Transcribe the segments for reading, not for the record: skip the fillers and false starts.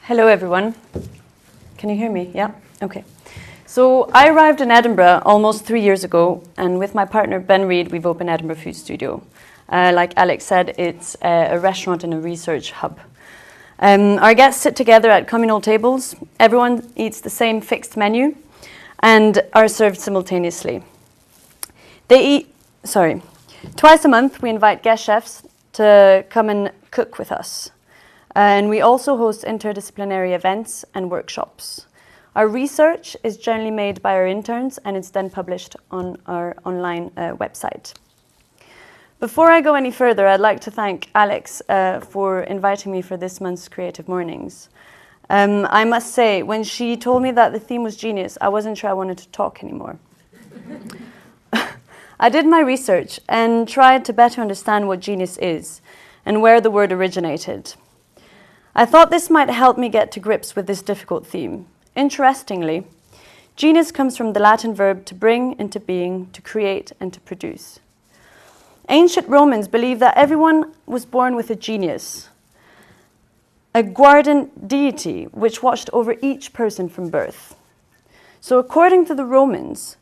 Hello everyone. Can you hear me? Yeah? Okay. So I arrived in Edinburgh almost 3 years ago, and with my partner Ben Reid, we've opened Edinburgh Food Studio. Like Alex said, it's a restaurant and a research hub. Our guests sit together at communal tables. Everyone eats the same fixed menu and are served simultaneously. Twice a month we invite guest chefs to come and cook with us. And we also host interdisciplinary events and workshops. Our research is generally made by our interns, and it's then published on our online website. Before I go any further, I'd like to thank Alex for inviting me for this month's Creative Mornings. I must say, when she told me that the theme was genius, I wasn't sure I wanted to talk anymore. I did my research and tried to better understand what genius is and where the word originated. I thought this might help me get to grips with this difficult theme. Interestingly, genius comes from the Latin verb to bring into being, to create, and to produce. Ancient Romans believed that everyone was born with a genius, a guardian deity which watched over each person from birth. So according to the Romans,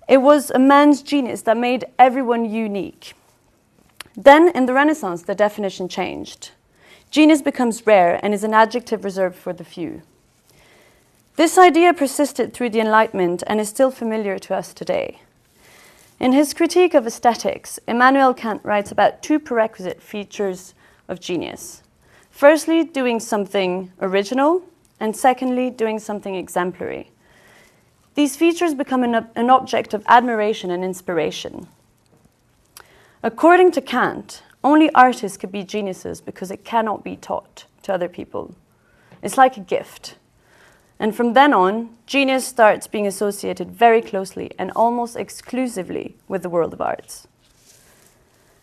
it was a man's genius that made everyone unique. Then in the Renaissance, the definition changed. Genius becomes rare and is an adjective reserved for the few. This idea persisted through the Enlightenment and is still familiar to us today. In his critique of aesthetics, Immanuel Kant writes about two prerequisite features of genius. Firstly, doing something original, and secondly, doing something exemplary. These features become an object of admiration and inspiration. According to Kant, only artists could be geniuses because it cannot be taught to other people. It's like a gift. And from then on, genius starts being associated very closely and almost exclusively with the world of arts.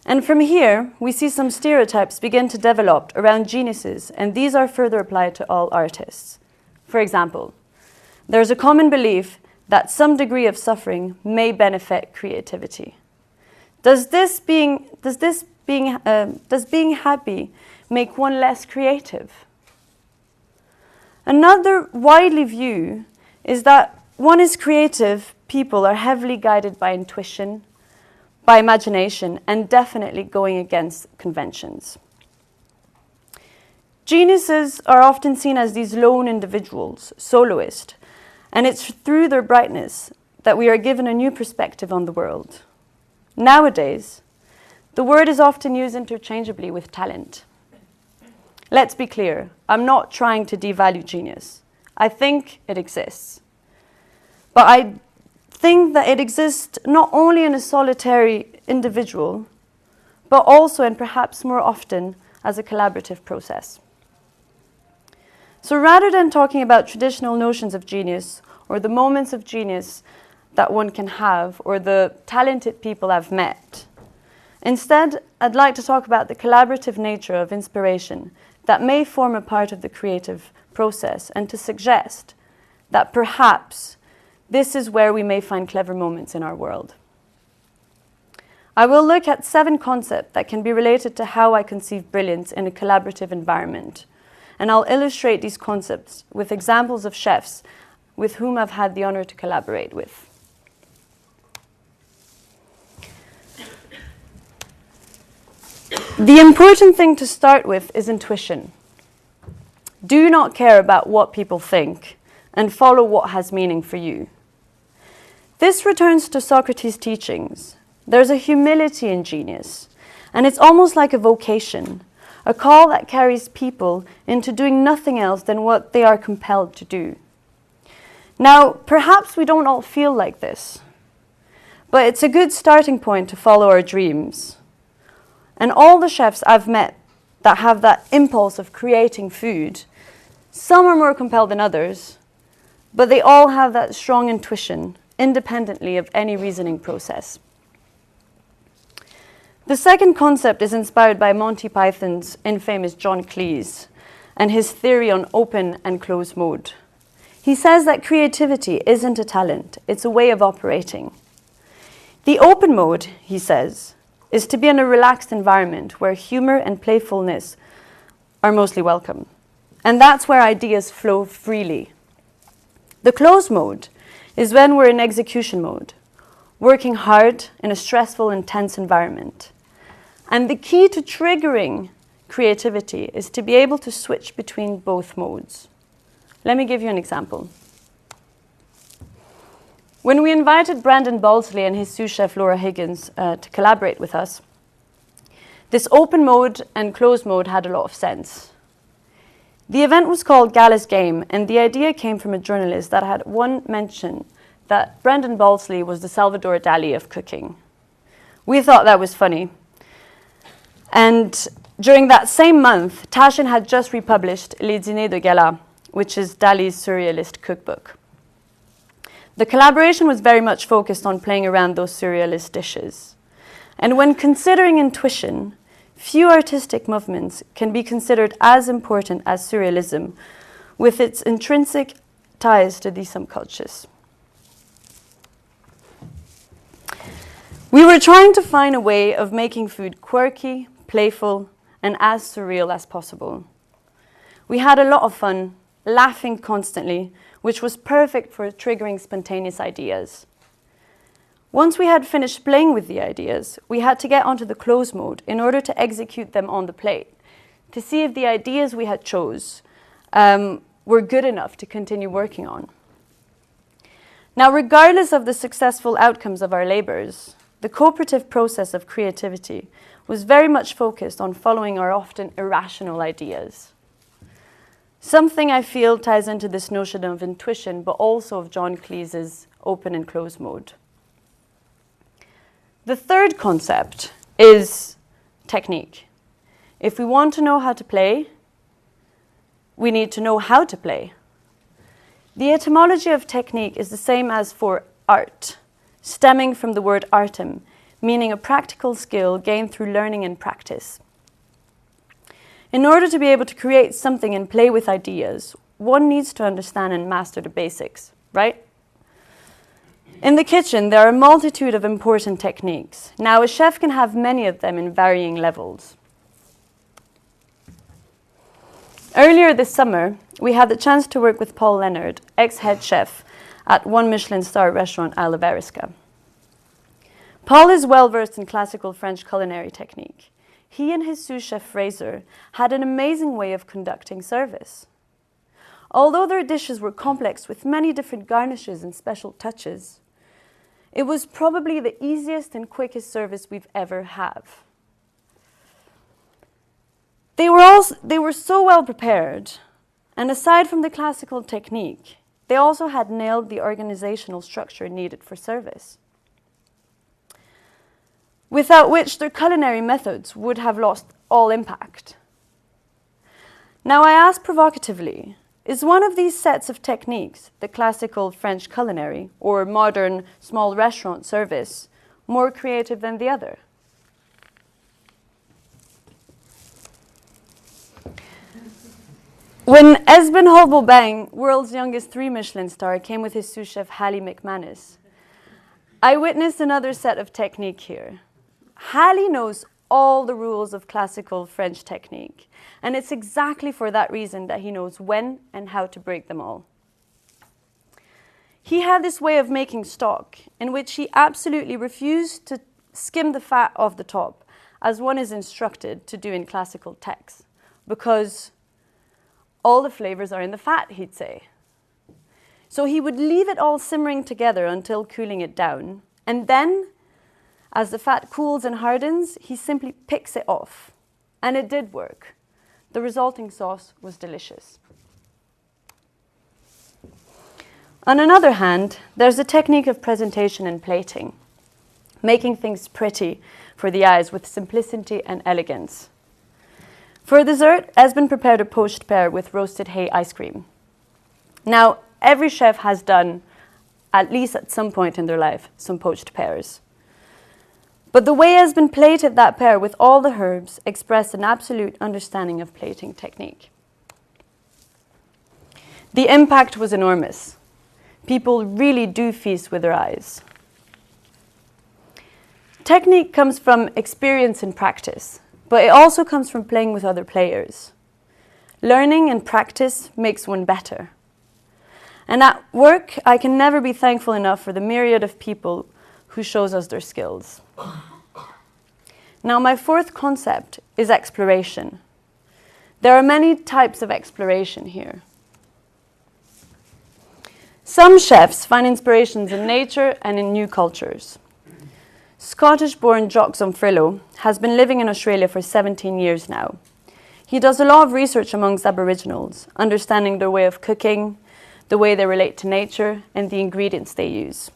And from here, we see some stereotypes begin to develop around geniuses, and these are further applied to all artists. For example, there's a common belief that some degree of suffering may benefit creativity. Does being happy make one less creative? Another widely view is that one is creative people are heavily guided by intuition, by imagination, and definitely going against conventions. Geniuses are often seen as these lone individuals, soloists, and it's through their brightness that we are given a new perspective on the world. Nowadays, the word is often used interchangeably with talent. Let's be clear, I'm not trying to devalue genius. I think it exists. But I think that it exists not only in a solitary individual, but also and perhaps more often as a collaborative process. So rather than talking about traditional notions of genius or the moments of genius that one can have or the talented people I've met, instead, I'd like to talk about the collaborative nature of inspiration that may form a part of the creative process and to suggest that perhaps this is where we may find clever moments in our world. I will look at 7 concepts that can be related to how I conceive brilliance in a collaborative environment, and I'll illustrate these concepts with examples of chefs with whom I've had the honor to collaborate with. The important thing to start with is intuition. Do not care about what people think and follow what has meaning for you. This returns to Socrates' teachings. There's a humility in genius, and it's almost like a vocation, a call that carries people into doing nothing else than what they are compelled to do. Now, perhaps we don't all feel like this, but it's a good starting point to follow our dreams. And all the chefs I've met that have that impulse of creating food, some are more compelled than others, but they all have that strong intuition, independently of any reasoning process. The second concept is inspired by Monty Python's infamous John Cleese and his theory on open and closed mode. He says that creativity isn't a talent, it's a way of operating. The open mode, he says, is to be in a relaxed environment where humor and playfulness are mostly welcome. And that's where ideas flow freely. The closed mode is when we're in execution mode, working hard in a stressful, intense environment. And the key to triggering creativity is to be able to switch between both modes. Let me give you an example. When we invited Brandon Balsley and his sous chef Laura Higgins to collaborate with us, this open mode and closed mode had a lot of sense. The event was called Gala's Game, and the idea came from a journalist that had one mention that Brandon Balsley was the Salvador Dali of cooking. We thought that was funny. And during that same month, Taschen had just republished Les Dîners de Gala, which is Dali's surrealist cookbook. The collaboration was very much focused on playing around those surrealist dishes. And when considering intuition, few artistic movements can be considered as important as surrealism, with its intrinsic ties to these subcultures. We were trying to find a way of making food quirky, playful, and as surreal as possible. We had a lot of fun, laughing constantly, which was perfect for triggering spontaneous ideas. Once we had finished playing with the ideas, we had to get onto the close mode in order to execute them on the plate, to see if the ideas we had chose were good enough to continue working on. Now, regardless of the successful outcomes of our labors, the cooperative process of creativity was very much focused on following our often irrational ideas. Something I feel ties into this notion of intuition, but also of John Cleese's open and closed mode. The third concept is technique. If we want to know how to play, we need to know how to play. The etymology of technique is the same as for art, stemming from the word artem, meaning a practical skill gained through learning and practice. In order to be able to create something and play with ideas, one needs to understand and master the basics, right? In the kitchen, there are a multitude of important techniques. Now, a chef can have many of them in varying levels. Earlier this summer, we had the chance to work with Paul Leonard, ex-head chef at one Michelin star restaurant, Isle of Erisca. Paul is well versed in classical French culinary technique. He and his sous chef Fraser had an amazing way of conducting service. Although their dishes were complex with many different garnishes and special touches, it was probably the easiest and quickest service we've ever had. They were so well prepared, and aside from the classical technique, they also had nailed the organizational structure needed for service, without which their culinary methods would have lost all impact. Now, I ask provocatively, is one of these sets of techniques, the classical French culinary or modern small restaurant service, more creative than the other? When Esben Holbo-Bang, world's youngest 3 Michelin star, came with his sous chef Hallie McManus, I witnessed another set of technique here. Hallie knows all the rules of classical French technique, and it's exactly for that reason that he knows when and how to break them all. He had this way of making stock in which he absolutely refused to skim the fat off the top, as one is instructed to do in classical texts, because all the flavors are in the fat, he'd say. So he would leave it all simmering together until cooling it down, and then, as the fat cools and hardens, he simply picks it off. And it did work. The resulting sauce was delicious. On another hand, there's a technique of presentation and plating, making things pretty for the eyes with simplicity and elegance. For dessert, Esben prepared a poached pear with roasted hay ice cream. Now, every chef has done, at least at some point in their life, some poached pears. But the way Esben plated that pear with all the herbs expressed an absolute understanding of plating technique. The impact was enormous. People really do feast with their eyes. Technique comes from experience and practice, but it also comes from playing with other players. Learning and practice makes one better. And at work, I can never be thankful enough for the myriad of people who shows us their skills. Now, my fourth concept is exploration. There are many types of exploration here. Some chefs find inspirations in nature and in new cultures. Scottish-born Jock Zonfrillo has been living in Australia for 17 years now. He does a lot of research amongst Aboriginals, understanding their way of cooking, the way they relate to nature, and the ingredients they use.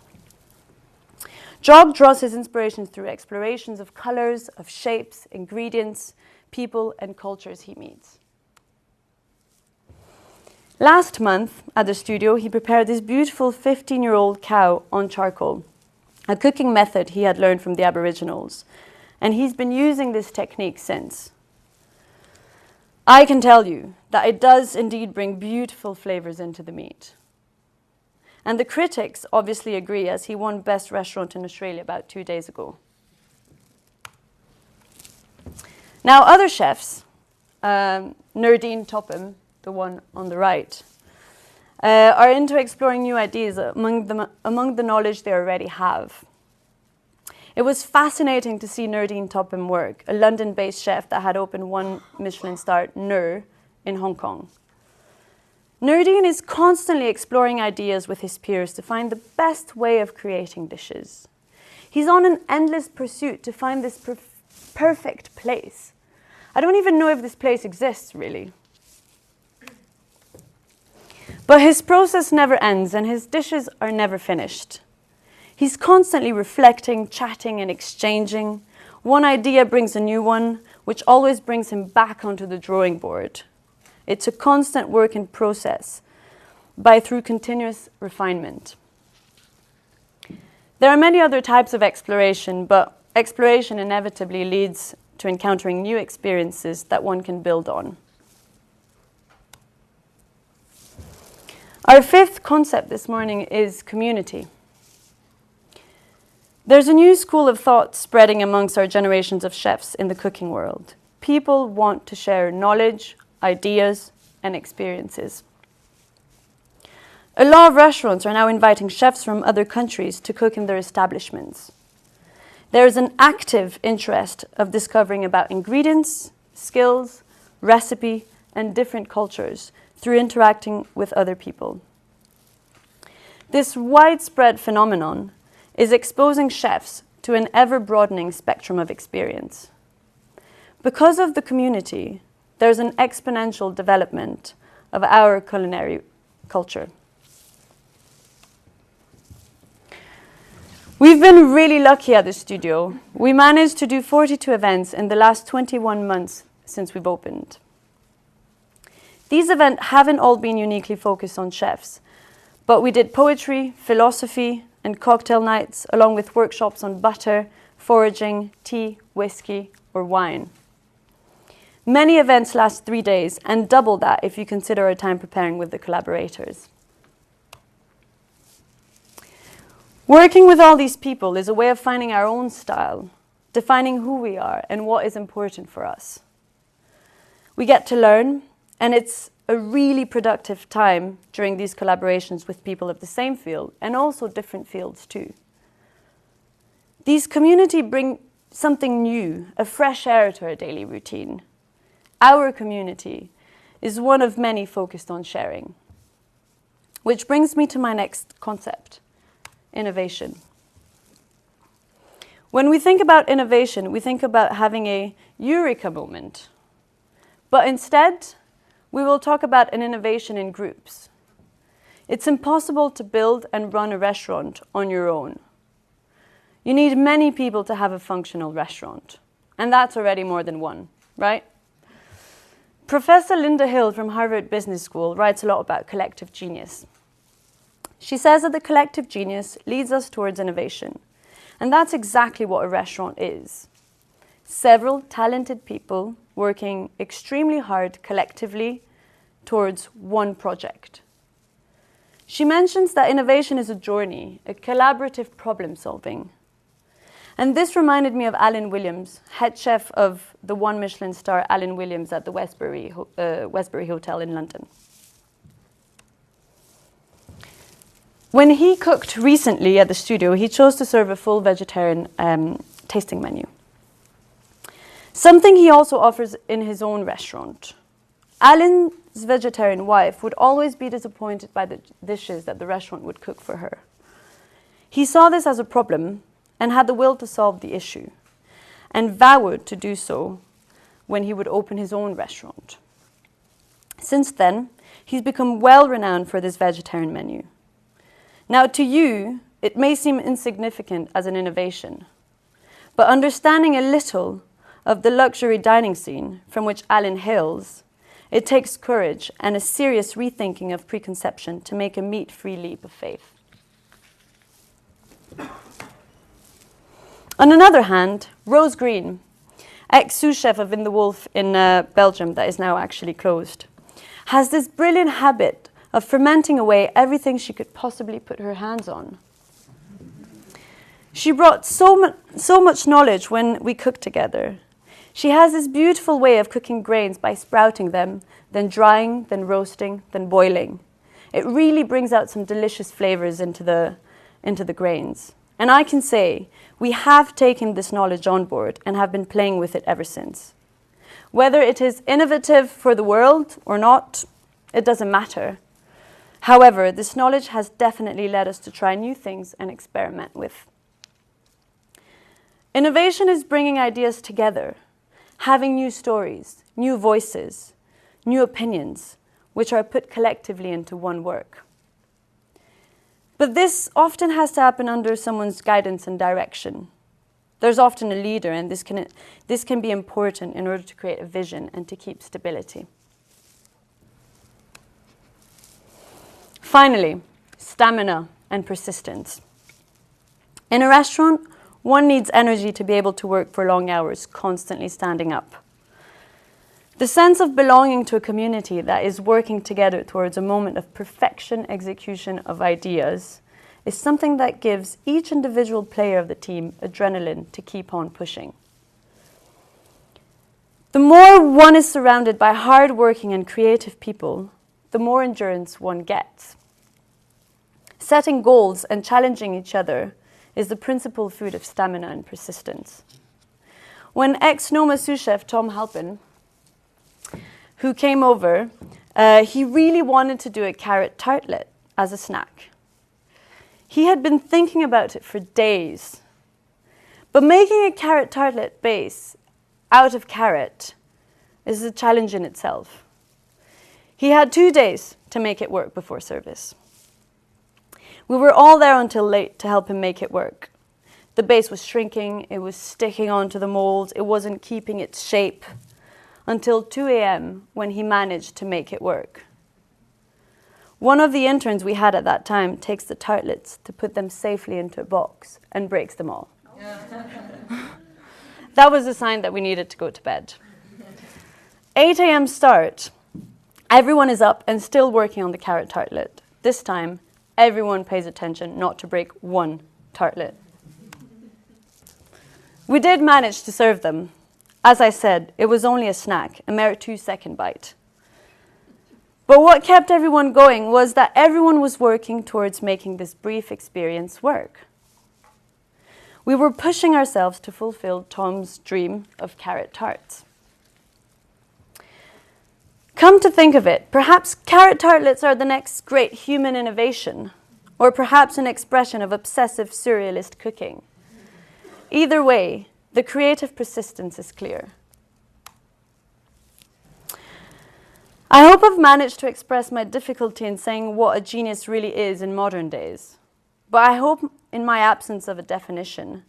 Jock draws his inspirations through explorations of colours, of shapes, ingredients, people, and cultures he meets. Last month, at the studio, he prepared this beautiful 15-year-old cow on charcoal, a cooking method he had learned from the Aboriginals, and he's been using this technique since. I can tell you that it does indeed bring beautiful flavours into the meat. And the critics obviously agree, as he won Best Restaurant in Australia about 2 days ago. Now, other chefs, Nurdine Topham, the one on the right, are into exploring new ideas among the knowledge they already have. It was fascinating to see Nurdine Topham work, a London-based chef that had opened one Michelin-starred Nur in Hong Kong. Nurdine is constantly exploring ideas with his peers to find the best way of creating dishes. He's on an endless pursuit to find this perfect place. I don't even know if this place exists, really. But his process never ends and his dishes are never finished. He's constantly reflecting, chatting, and exchanging. One idea brings a new one, which always brings him back onto the drawing board. It's a constant work in process, through continuous refinement. There are many other types of exploration, but exploration inevitably leads to encountering new experiences that one can build on. Our fifth concept this morning is community. There's a new school of thought spreading amongst our generations of chefs in the cooking world. People want to share knowledge, ideas, and experiences. A lot of restaurants are now inviting chefs from other countries to cook in their establishments. There is an active interest of discovering about ingredients, skills, recipe, and different cultures through interacting with other people. This widespread phenomenon is exposing chefs to an ever-broadening spectrum of experience. Because of the community, there's an exponential development of our culinary culture. We've been really lucky at the studio. We managed to do 42 events in the last 21 months since we've opened. These events haven't all been uniquely focused on chefs, but we did poetry, philosophy, and cocktail nights, along with workshops on butter, foraging, tea, whiskey, or wine. Many events last 3 days, and double that if you consider our time preparing with the collaborators. Working with all these people is a way of finding our own style, defining who we are and what is important for us. We get to learn, and it's a really productive time during these collaborations with people of the same field and also different fields too. These communities bring something new, a fresh air to our daily routine. Our community is one of many focused on sharing. Which brings me to my next concept, innovation. When we think about innovation, we think about having a eureka moment. But instead, we will talk about an innovation in groups. It's impossible to build and run a restaurant on your own. You need many people to have a functional restaurant. And that's already more than one, right? Professor Linda Hill from Harvard Business School writes a lot about collective genius. She says that the collective genius leads us towards innovation. And that's exactly what a restaurant is. Several talented people working extremely hard collectively towards one project. She mentions that innovation is a journey, a collaborative problem solving. And this reminded me of Alan Williams, head chef of the one Michelin star Alan Williams at the Westbury Hotel in London. When he cooked recently at the studio, he chose to serve a full vegetarian tasting menu. Something he also offers in his own restaurant. Alan's vegetarian wife would always be disappointed by the dishes that the restaurant would cook for her. He saw this as a problem and had the will to solve the issue, and vowed to do so when he would open his own restaurant. Since then, he's become well renowned for this vegetarian menu. Now, to you, it may seem insignificant as an innovation, but understanding a little of the luxury dining scene from which Alan hails, it takes courage and a serious rethinking of preconception to make a meat-free leap of faith. On another hand, Rose Green, ex-sous chef of In the Wolf in Belgium that is now actually closed, has this brilliant habit of fermenting away everything she could possibly put her hands on. She brought so much knowledge when we cooked together. She has this beautiful way of cooking grains by sprouting them, then drying, then roasting, then boiling. It really brings out some delicious flavors into the grains. And I can say, we have taken this knowledge on board and have been playing with it ever since. Whether it is innovative for the world or not, it doesn't matter. However, this knowledge has definitely led us to try new things and experiment with. Innovation is bringing ideas together, having new stories, new voices, new opinions, which are put collectively into one work. But this often has to happen under someone's guidance and direction. There's often a leader, and this can be important in order to create a vision and to keep stability. Finally, stamina and persistence. In a restaurant, one needs energy to be able to work for long hours, constantly standing up. The sense of belonging to a community that is working together towards a moment of perfection execution of ideas is something that gives each individual player of the team adrenaline to keep on pushing. The more one is surrounded by hard-working and creative people, the more endurance one gets. Setting goals and challenging each other is the principal food of stamina and persistence. When ex-Noma sous chef Tom Halpin, who came over, he really wanted to do a carrot tartlet as a snack. He had been thinking about it for days. But making a carrot tartlet base out of carrot is a challenge in itself. He had 2 days to make it work before service. We were all there until late to help him make it work. The base was shrinking, it was sticking onto the mold, it wasn't keeping its shape, until 2 a.m. when he managed to make it work. One of the interns we had at that time takes the tartlets to put them safely into a box and breaks them all. That was a sign that we needed to go to bed. 8 a.m. start. Everyone is up and still working on the carrot tartlet. This time, everyone pays attention not to break one tartlet. We did manage to serve them. As I said, it was only a snack, a mere 2-second bite. But what kept everyone going was that everyone was working towards making this brief experience work. We were pushing ourselves to fulfill Tom's dream of carrot tarts. Come to think of it, perhaps carrot tartlets are the next great human innovation, or perhaps an expression of obsessive surrealist cooking. Either way, the creative persistence is clear. I hope I've managed to express my difficulty in saying what a genius really is in modern days. But I hope, in my absence of a definition,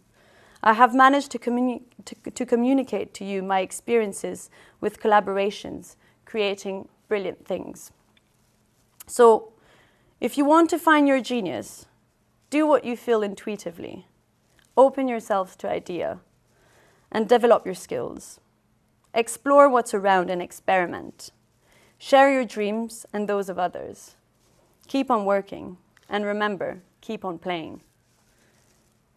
I have managed to communicate to you my experiences with collaborations, creating brilliant things. So, if you want to find your genius, do what you feel intuitively. Open yourselves to idea and develop your skills. Explore what's around and experiment. Share your dreams and those of others. Keep on working, and remember, keep on playing.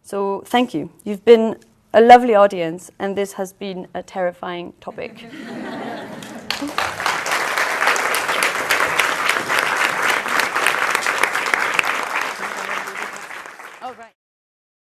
So thank you. You've been a lovely audience, and this has been a terrifying topic.